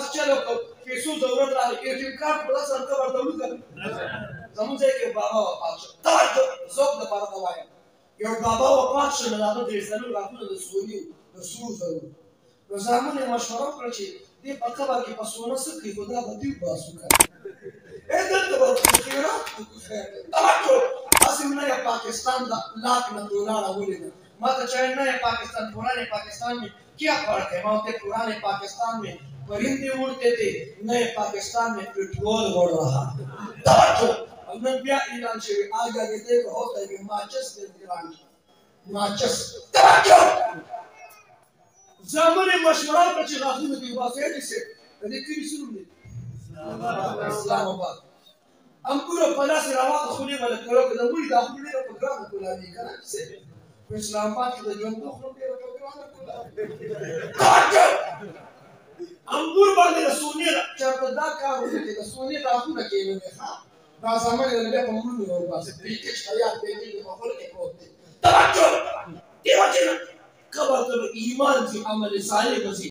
داسې چل وکړو پیسو ضرورت راغی ATM کارت په داسې حال قبر ته وړو که زموږ ځای کې بابا وفات شو توجه ذوق دپاره ته وایم یو بابا وفات شو نو د هغه درې زرو لاسونه د سوني د سرو زرو نو زامنو یې مشوره وکړه چې دې په قبر کې په سونه څه کړي خو دا به دوی باسو که دلته به خیرات توجه داسې نه یا پاکستان دا لاکھ نہ دولار ولیدل ما ته چاہے نہ پاکستان पुराने पाकिस्तान में क्या फर्क है वहाँ पे पुराने पाकिस्तान में परिंदे उड़ते थे नए पाकिस्तान में पेट्रोल उड़ रहा है अगर क्या ऐलान से आगे आगे देखो होता है कि माचस के ऐलान माचस ज़माने मशवरा पर चिराग़ी में दिवासे जिसे लेकिन शुरू में इस्लामाबाद हम पूरा पला से रवा खुले वाले करो कि नबूल दाखिले का प्रोग्राम खुला नहीं करा से इस्लामाबाद के जो तो खुले प्रोग्राम खुला अंगूर वाले सोने चरदा का होते थे सोने का आपको ना केले में हां बाजामा ने ले कमल में हो बस बीच हयात बेटी के माहौल के होते तवज्जो ये वजह कबर तो ईमान से अमल साले